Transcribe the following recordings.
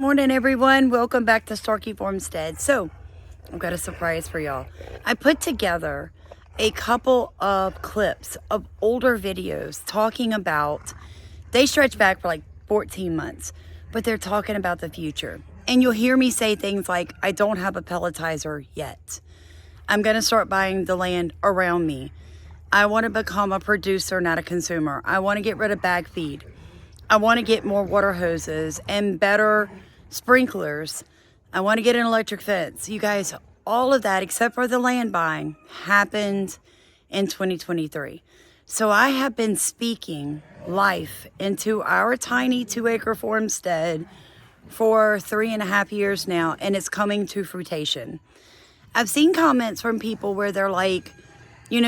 Morning, everyone. Welcome back to Starkey Farmstead. So, I've got a surprise for y'all. I put together a couple of clips of older videos talking about, they stretch back for like 14 months, but they're talking about the future. And you'll hear me say things like, I don't have a pelletizer yet. I'm going to start buying the land around me. I want to become a producer, not a consumer. I want to get rid of bag feed. I want to get more water hoses and better sprinklers. I want to get an electric fence. You guys, all of that except for the land buying happened in 2023. So I have been speaking life into our tiny 2-acre farmstead for 3.5 years now, and it's coming to fruition. I've seen comments from people where they're like,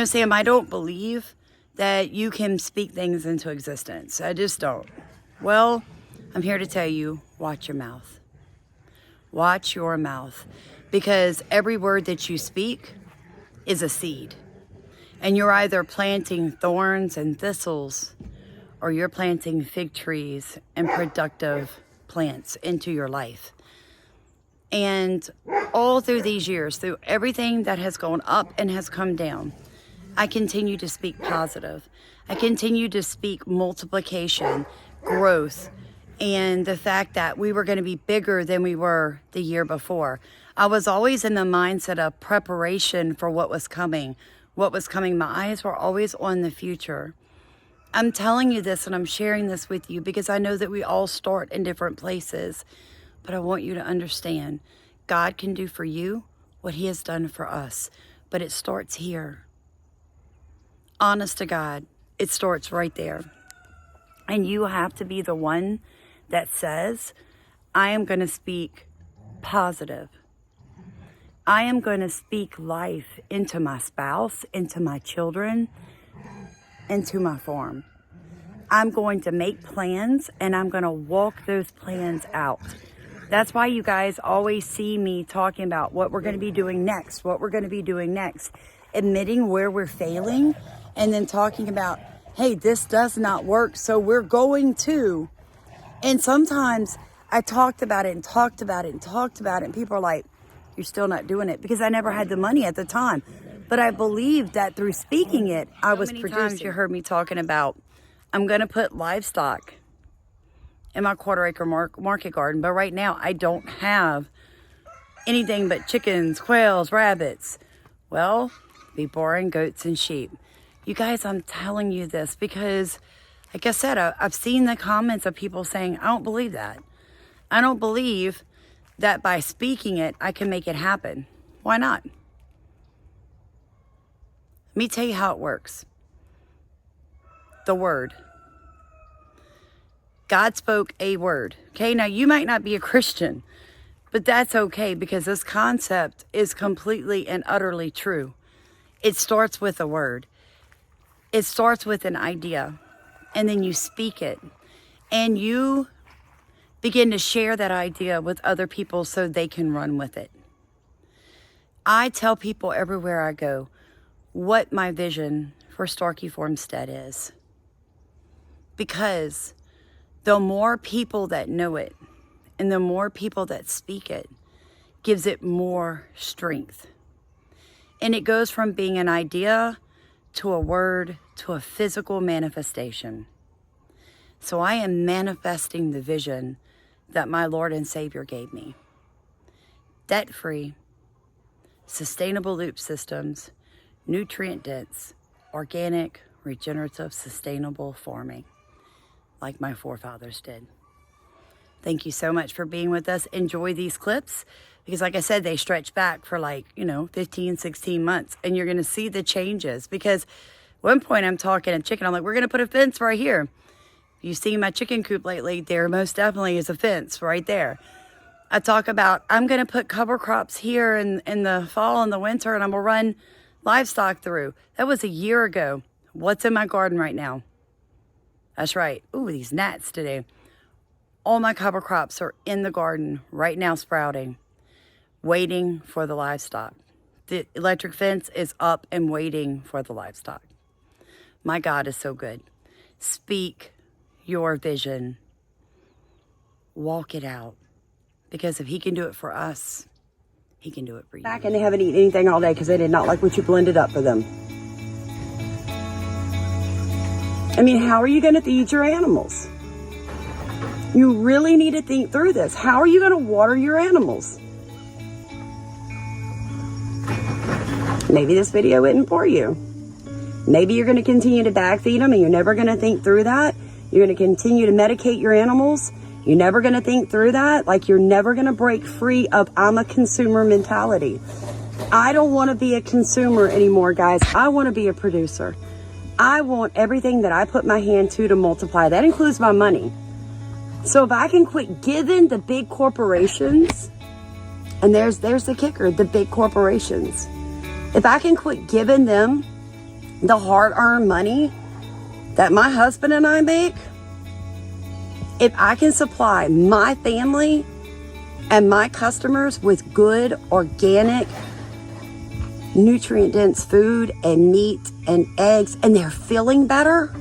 Sam, I don't believe that you can speak things into existence. I just don't. Well, I'm here to tell you, watch your mouth. Watch your mouth, because every word that you speak is a seed. And you're either planting thorns and thistles, or you're planting fig trees and productive plants into your life. And all through these years, through everything that has gone up and has come down, I continue to speak positive. I continue to speak multiplication, growth, and the fact that we were going to be bigger than we were the year before. I was always in the mindset of preparation for what was coming. My eyes were always on the future. I'm telling you this and I'm sharing this with you because I know that we all start in different places. But I want you to understand, God can do for you what He has done for us. But it starts here. Honest to God, it starts right there. And you have to be the one that says, I am going to speak positive. I am going to speak life into my spouse, into my children, into my farm. I'm going to make plans and I'm going to walk those plans out. That's why you guys always see me talking about what we're going to be doing next, admitting where we're failing, and then talking about, hey, this does not work, so we're going to. And sometimes I talked about it, and people are like, you're still not doing it, because I never had the money at the time. But I believed that through speaking it, I was producing. Times you heard me talking about, I'm going to put livestock in my 1/4-acre market garden, but right now I don't have anything but chickens, quails, rabbits. Well, be boring, goats and sheep. You guys, I'm telling you this because, like I said, I've seen the comments of people saying, I don't believe that. I don't believe that by speaking it, I can make it happen. Why not? Let me tell you how it works. The word. God spoke a word. Okay, now you might not be a Christian, but that's okay because this concept is completely and utterly true. It starts with a word. It starts with an idea, and then you speak it, and you begin to share that idea with other people so they can run with it. I tell people everywhere I go what my vision for Starkey Farmstead is, because the more people that know it and the more people that speak it gives it more strength. And it goes from being an idea to a word to a physical manifestation. So I am manifesting the vision that my Lord and Savior gave me. Debt-free, sustainable loop systems, nutrient-dense, organic, regenerative, sustainable farming, like my forefathers did. Thank you so much for being with us. Enjoy these clips because, like I said, they stretch back for 15, 16 months, and you're going to see the changes. Because one point I'm talking to chicken, I'm like, we're going to put a fence right here. You've seen my chicken coop lately, there most definitely is a fence right there. I talk about, I'm going to put cover crops here in the fall and the winter, and I'm going to run livestock through. That was a year ago. What's in my garden right now? That's right. Ooh, these gnats today. All my cover crops are in the garden right now sprouting, waiting for the livestock. The electric fence is up and waiting for the livestock. My God is so good. Speak your vision. Walk it out. Because if he can do it for us, he can do it for you. Back and they haven't eaten anything all day because they did not like what you blended up for them. I mean, how are you going to feed your animals? You really need to think through this. How are you going to water your animals? Maybe this video isn't for you. Maybe you're going to continue to bag feed them and you're never going to think through that. You're going to continue to medicate your animals. You're never going to think through that. Like, you're never going to break free of I'm a consumer mentality. I don't want to be a consumer anymore, guys. I want to be a producer. I want everything that I put my hand to multiply. That includes my money. So if I can quit giving the big corporations, and there's the kicker, the big corporations. If I can quit giving them the hard-earned money that my husband and I make, if I can supply my family and my customers with good, organic, nutrient-dense food and meat and eggs, and they're feeling better,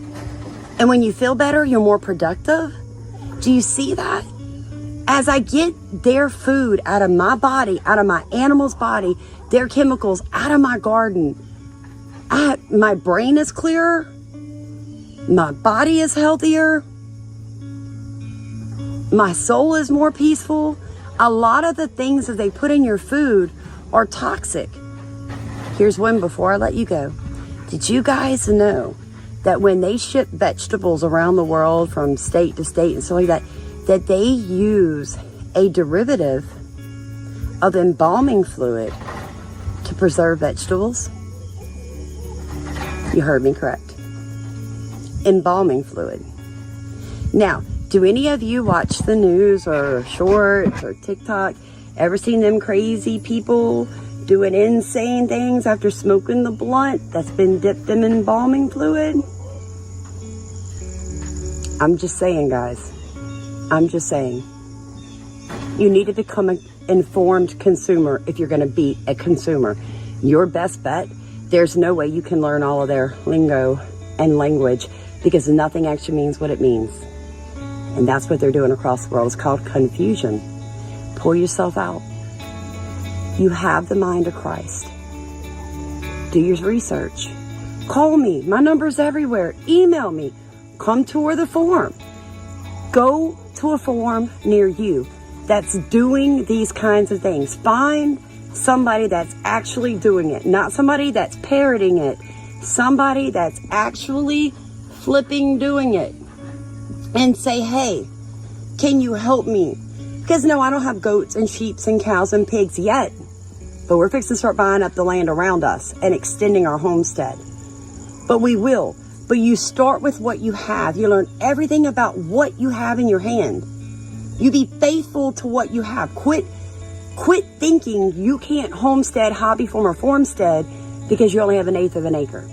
and when you feel better, you're more productive. Do you see that? As I get their food out of my body, out of my animal's body, their chemicals out of my garden, my brain is clearer, my body is healthier, my soul is more peaceful. A lot of the things that they put in your food are toxic. Here's one before I let you go. Did you guys know that when they ship vegetables around the world from state to state and stuff like that, that they use a derivative of embalming fluid to preserve vegetables? You heard me correct. Embalming fluid. Now, do any of you watch the news or shorts or TikTok? Ever seen them crazy people doing insane things after smoking the blunt that's been dipped in embalming fluid? I'm just saying, guys. I'm just saying. You need to become an informed consumer if you're going to be a consumer. Your best bet, there's no way you can learn all of their lingo and language because nothing actually means what it means. And that's what they're doing across the world. It's called confusion. Pull yourself out. You have the mind of Christ. Do your research. Call me. My number's everywhere. Email me. Come tour the farm. Go to a farm near you that's doing these kinds of things. Find somebody that's actually doing it, not somebody that's parroting it. Somebody that's actually flipping doing it. And say, hey, can you help me? Because no, I don't have goats and sheep and cows and pigs yet. But we're fixing to start buying up the land around us and extending our homestead. But we will. But you start with what you have. You learn everything about what you have in your hand. You be faithful to what you have. Quit thinking you can't homestead, hobby farm, or farmstead because you only have 1/8 of an acre.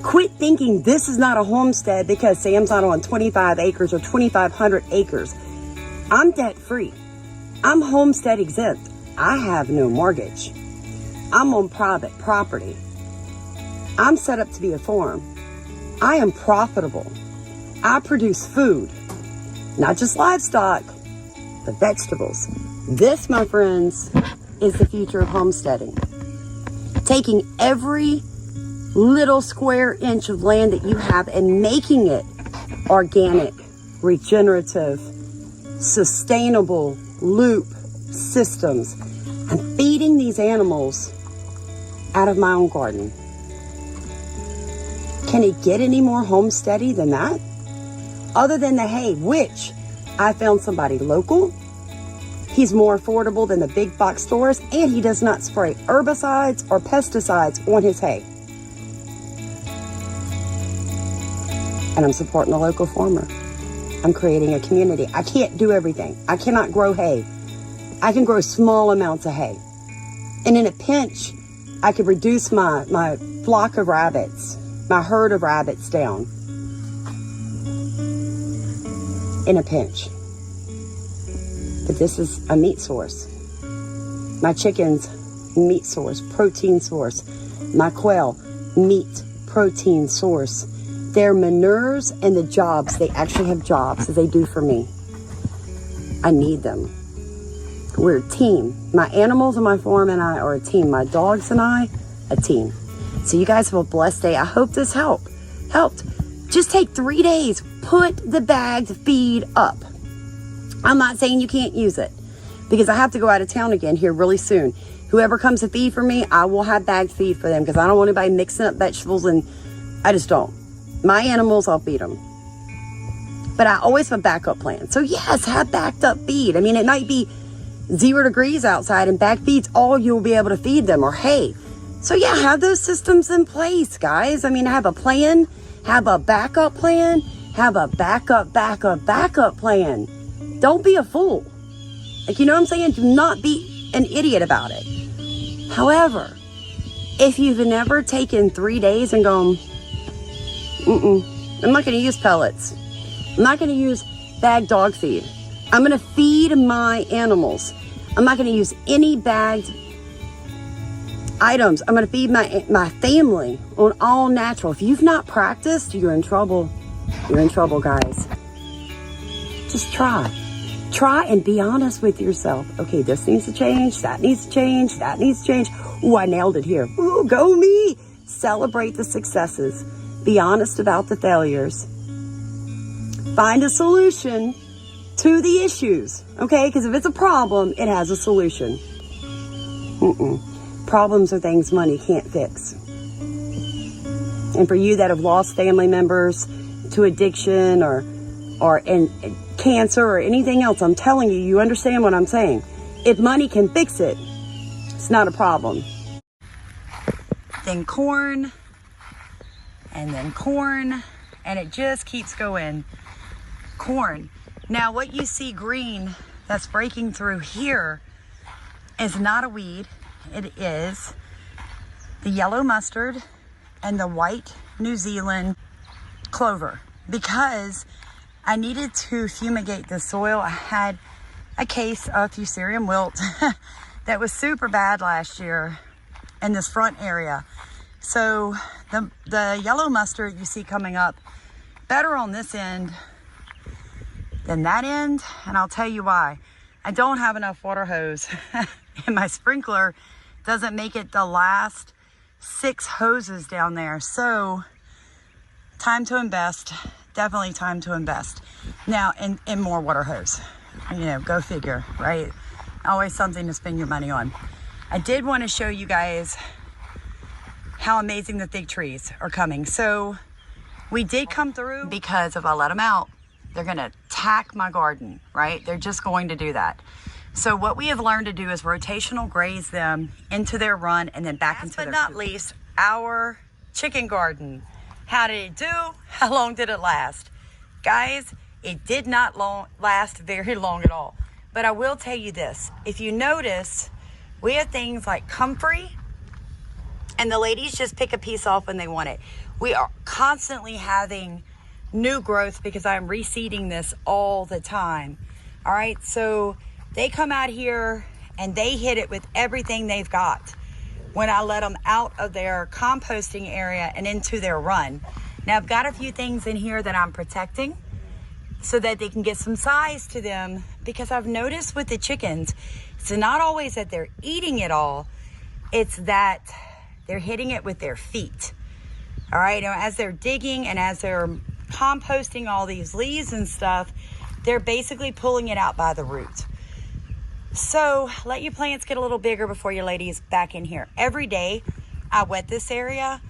Quit thinking this is not a homestead because Sam's not on 25 acres or 2,500 acres. I'm debt free. I'm homestead exempt. I have no mortgage. I'm on private property. I'm set up to be a farm. I am profitable. I produce food, not just livestock, but vegetables. This, my friends, is the future of homesteading. Taking every little square inch of land that you have and making it organic, regenerative, sustainable loop systems. I'm feeding these animals out of my own garden. Can it get any more homesteady than that? Other than the hay, which I found somebody local. He's more affordable than the big box stores, and he does not spray herbicides or pesticides on his hay. And I'm supporting a local farmer. I'm creating a community. I can't do everything. I cannot grow hay. I can grow small amounts of hay. And in a pinch, I could reduce my flock of rabbits, my herd of rabbits down. In a pinch. But this is a meat source. My chickens, meat source, protein source. My quail, meat, protein source. Their manures and the jobs, they actually have jobs that they do for me. I need them. We're a team. My animals and my farm and I are a team. My dogs and I, a team. So you guys have a blessed day. I hope this helped. Just take 3 days. Put the bagged feed up. I'm not saying you can't use it because I have to go out of town again here really soon. Whoever comes to feed for me, I will have bagged feed for them because I don't want anybody mixing up vegetables, and I just don't. My animals, I'll feed them. But I always have a backup plan. So yes, have backed up feed. I mean, it might be 0 degrees outside and back feed's all you'll be able to feed them, or hay. So yeah, have those systems in place, guys. I mean, have a plan, have a backup plan, have a backup plan. Don't be a fool. Like, you know what I'm saying? Do not be an idiot about it. However, if you've never taken 3 days and gone, I'm not going to use pellets. I'm not going to use bagged dog feed. I'm going to feed my animals. I'm not going to use any bagged items. I'm going to feed my family on all natural. If you've not practiced, you're in trouble. You're in trouble, guys. Just try. Try and be honest with yourself. Okay, this needs to change. That needs to change. That needs to change. Ooh, I nailed it here. Ooh, go me. Celebrate the successes. Be honest about the failures. Find a solution to the issues, okay? Because if it's a problem, it has a solution. Problems are things money can't fix. And for you that have lost family members to addiction or cancer or anything else, I'm telling you, you understand what I'm saying. If money can fix it, it's not a problem. Then corn, and then corn, and it just keeps going. Corn. Now what you see green that's breaking through here is not a weed. It is the yellow mustard and the white New Zealand clover, because I needed to fumigate the soil. I had a case of fusarium wilt that was super bad last year in this front area. So the yellow mustard you see coming up better on this end than that end, and I'll tell you why. I don't have enough water hose and my sprinkler doesn't make it the last 6 hoses down there. So time to invest. Definitely time to invest. Now in more water hose. You know, go figure, right? Always something to spend your money on. I did want to show you guys how amazing the fig trees are coming. So we did come through because if I let them out, they're going to attack my garden, right? They're just going to do that. So what we have learned to do is rotational graze them into their run and then back into their coop. Last but not least, our chicken garden. How did it do? How long did it last? Guys, it did not last very long at all. But I will tell you this. If you notice, we have things like comfrey, and the ladies just pick a piece off when they want it. We are constantly having new growth because I'm reseeding this all the time. All right, so they come out here and they hit it with everything they've got when I let them out of their composting area and into their run. Now I've got a few things in here that I'm protecting so that they can get some size to them, because I've noticed with the chickens, it's not always that they're eating it all, it's that they're hitting it with their feet. All right, now as they're digging and as they're composting all these leaves and stuff, they're basically pulling it out by the root. So let your plants get a little bigger before your ladies back in here. Every day I wet this area.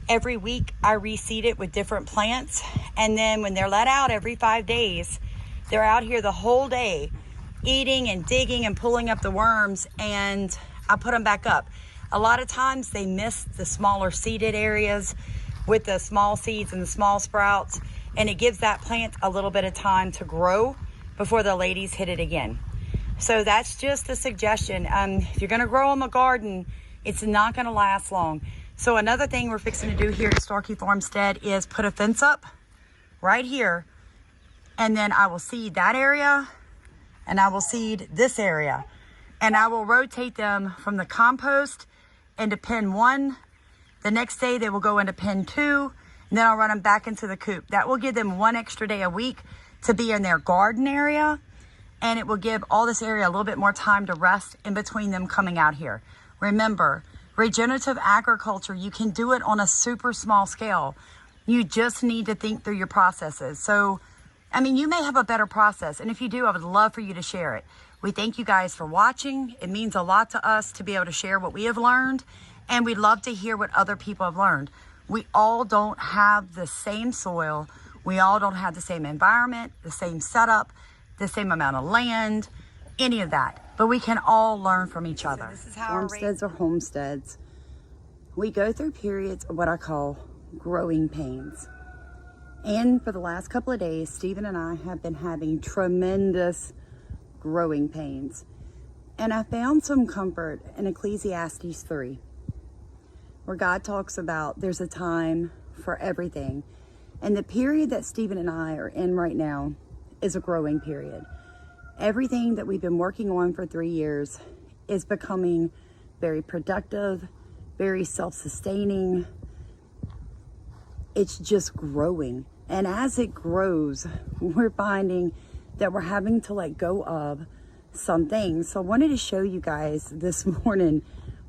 Every week I reseed it with different plants. And then when they're let out every 5 days, they're out here the whole day eating and digging and pulling up the worms, and I put them back up. A lot of times they miss the smaller seeded areas with the small seeds and the small sprouts, and it gives that plant a little bit of time to grow before the ladies hit it again. So that's just a suggestion. If you're gonna grow them a garden, it's not gonna last long. So another thing we're fixing to do here at Starkey Farmstead is put a fence up right here, and then I will seed that area and I will seed this area, and I will rotate them from the compost into pen 1. The next day they will go into pen 2, and then I'll run them back into the coop. That will give them 1 extra day a week to be in their garden area. and it will give all this area a little bit more time to rest in between them coming out here. Remember, regenerative agriculture, you can do it on a super small scale. You just need to think through your processes. So, I mean, you may have a better process, and if you do, I would love for you to share it. We thank you guys for watching. It means a lot to us to be able to share what we have learned, and we'd love to hear what other people have learned. We all don't have the same soil. We all don't have the same environment, the same setup, the same amount of land, any of that. But we can all learn from each other. So this is how farmsteads or homesteads. We go through periods of what I call growing pains. And for the last couple of days, Stephen and I have been having tremendous growing pains. And I found some comfort in Ecclesiastes 3, where God talks about there's a time for everything. And the period that Stephen and I are in right now is a growing period. Everything that we've been working on for 3 years is becoming very productive, very self-sustaining. It's just growing. And as it grows, we're finding that we're having to let go of some things. So I wanted to show you guys this morning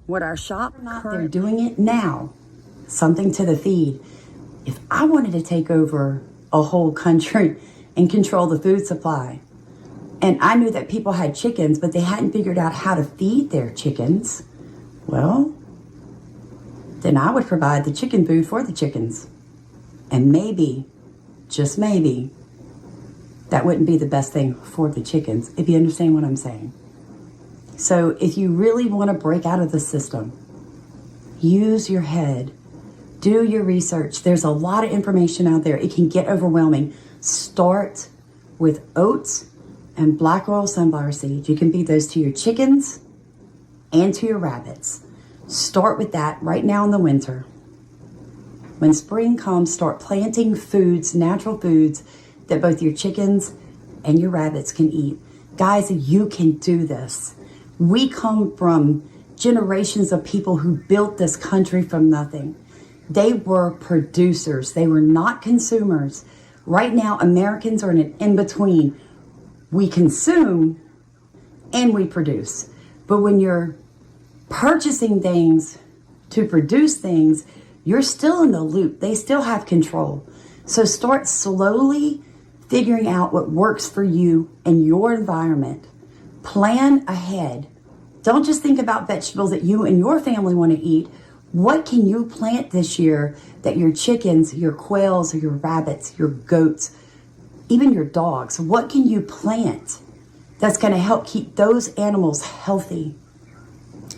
what our shop, they're doing it now, something to the feed. If I wanted to take over a whole country and control the food supply, and I knew that people had chickens, but they hadn't figured out how to feed their chickens, well, then I would provide the chicken food for the chickens. And maybe, just maybe, that wouldn't be the best thing for the chickens, if you understand what I'm saying. So if you really want to break out of the system, use your head, do your research. There's a lot of information out there. It can get overwhelming. Start with oats and black oil sunflower seeds. You can feed those to your chickens and to your rabbits. Start with that right now in the winter. When spring comes, start planting foods, natural foods that both your chickens and your rabbits can eat. Guys, you can do this. We come from generations of people who built this country from nothing. They were producers. They were not consumers. Right now, Americans are in an in-between. We consume and we produce. But when you're purchasing things to produce things, you're still in the loop. They still have control. So start slowly figuring out what works for you and your environment. Plan ahead. Don't just think about vegetables that you and your family want to eat. What can you plant this year that your chickens, your quails, your rabbits, your goats, even your dogs, what can you plant that's going to help keep those animals healthy?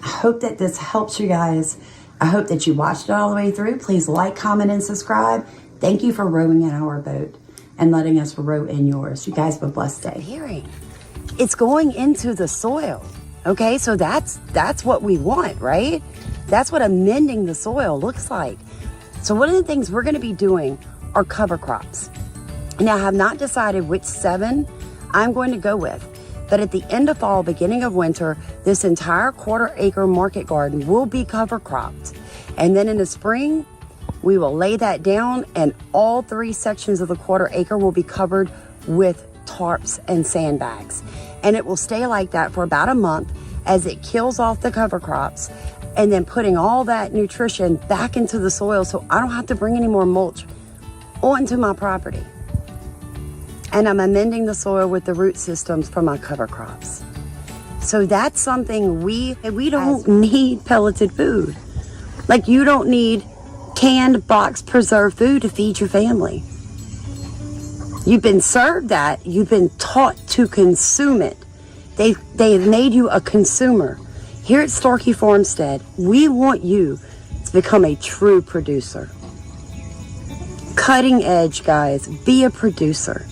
I hope that this helps you guys. I hope that you watched it all the way through. Please like, comment, and subscribe. Thank you for rowing in our boat and letting us row in yours. You guys have a blessed day. Hearing. It's going into the soil. Okay, so that's what we want, right? That's what amending the soil looks like. So one of the things we're going to be doing are cover crops. Now, I have not decided which 7 I'm going to go with, but at the end of fall, beginning of winter, this entire 1/4 acre market garden will be cover cropped. And then in the spring, we will lay that down and all 3 sections of the 1/4 acre will be covered with tarps and sandbags. And it will stay like that for about a month as it kills off the cover crops and then putting all that nutrition back into the soil so I don't have to bring any more mulch onto my property. And I'm amending the soil with the root systems for my cover crops. So that's something we don't need pelleted food. Like you don't need canned box preserved food to feed your family. You've been served that. You've been taught to consume it. They have made you a consumer. Here at Starkey Farmstead, we want you to become a true producer. Cutting edge, guys. Be a producer.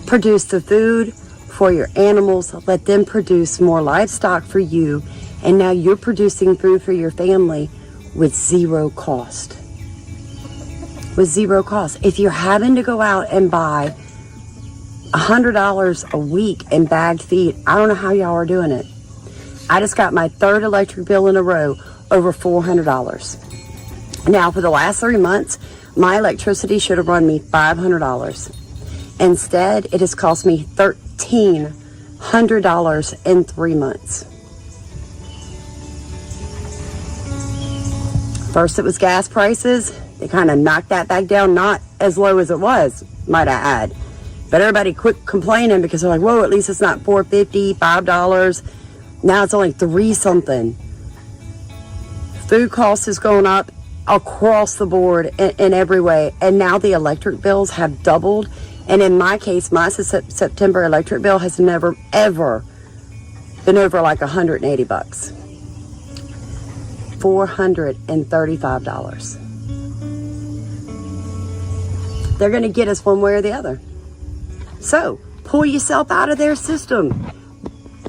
Produce the food for your animals. Let them produce more livestock for you. And now you're producing food for your family with zero cost. With zero cost. If you're having to go out and buy $100 a week in bagged feed, I don't know how y'all are doing it. I just got my 3rd electric bill in a row, over $400. Now, for the last 3 months, my electricity should have run me $500. Instead, it has cost me $13 $100 in 3 months. First it was gas prices. They kind of knocked that back down, not as low as it was, might I add. But everybody quit complaining because they're like, whoa, at least it's not $4.50, $5. Now it's only 3 something. Food costs is going up across the board in every way. And now the electric bills have doubled. And in my case, my September electric bill has never, ever been over like $180. $435. They're going to get us one way or the other. So, pull yourself out of their system.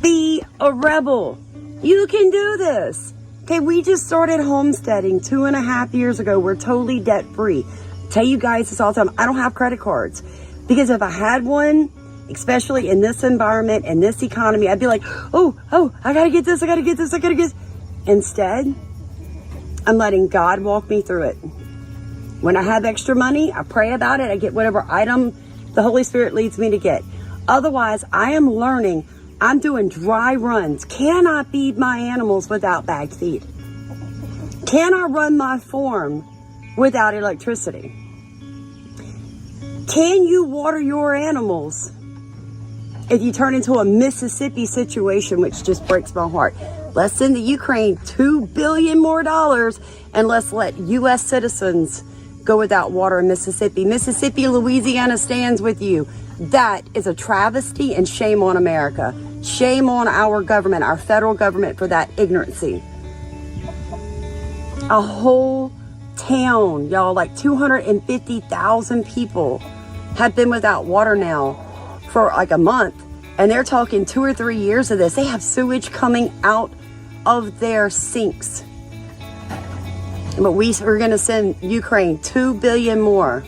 Be a rebel. You can do this. Okay, we just started homesteading 2.5 years ago. We're totally debt free. Tell you guys this all the time. I don't have credit cards. Because if I had one, especially in this environment and this economy, I'd be like, oh, I gotta get this, I gotta get this, I gotta get this. Instead, I'm letting God walk me through it. When I have extra money, I pray about it. I get whatever item the Holy Spirit leads me to get. Otherwise, I am learning. I'm doing dry runs. Can I feed my animals without bagged feed? Can I run my farm without electricity? Can you water your animals if you turn into a Mississippi situation, which just breaks my heart? Let's send the Ukraine $2 billion more, and let's let U.S. citizens go without water in Mississippi. Mississippi, Louisiana stands with you. That is a travesty, and shame on America. Shame on our government, our federal government, for that ignorancy. A whole town, y'all, like 250,000 people have been without water now for like a month. And they're talking 2 or 3 years of this. They have sewage coming out of their sinks. But we're going to send Ukraine $2 billion more.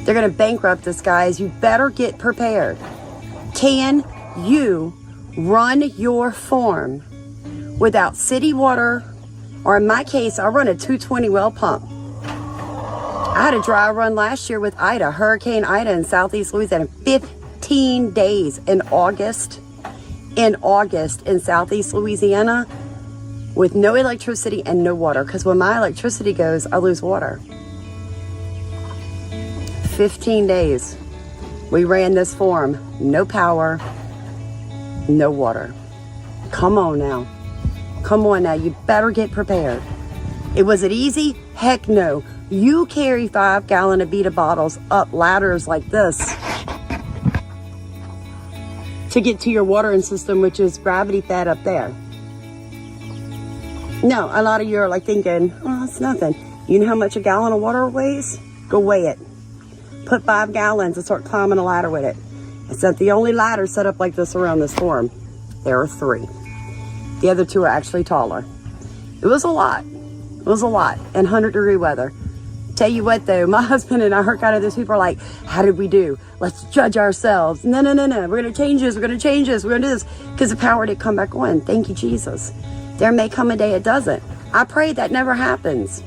They're going to bankrupt us, guys. You better get prepared. Can you run your farm without city water? Or in my case, I run a 220 well pump. I had a dry run last year with Ida, Hurricane Ida in Southeast Louisiana. 15 days in August in Southeast Louisiana with no electricity and no water. Because when my electricity goes, I lose water. 15 days. We ran this farm. No power, no water. Come on now. Come on now. You better get prepared. Was it easy? Heck no. You carry 5-gallon Avita bottles up ladders like this to get to your watering system, which is gravity fed up there. No, a lot of you are like thinking, oh, it's nothing. You know how much a gallon of water weighs? Go weigh it. Put 5 gallons and start climbing a ladder with it. It's not the only ladder set up like this around this farm. There are 3. The other 2 are actually taller. It was a lot. It was a lot in 100-degree weather. Tell you what though, my husband and I are kind of those people are like, how did we do? Let's judge ourselves. No. We're going to change this. We're going to change this. We're going to do this. Because the power did come back on. Thank you, Jesus. There may come a day it doesn't. I pray that never happens.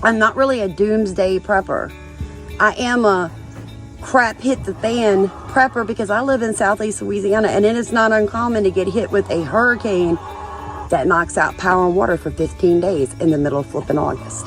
I'm not really a doomsday prepper. I am a crap hit the fan prepper because I live in Southeast Louisiana, and it is not uncommon to get hit with a hurricane that knocks out power and water for 15 days in the middle of flipping August.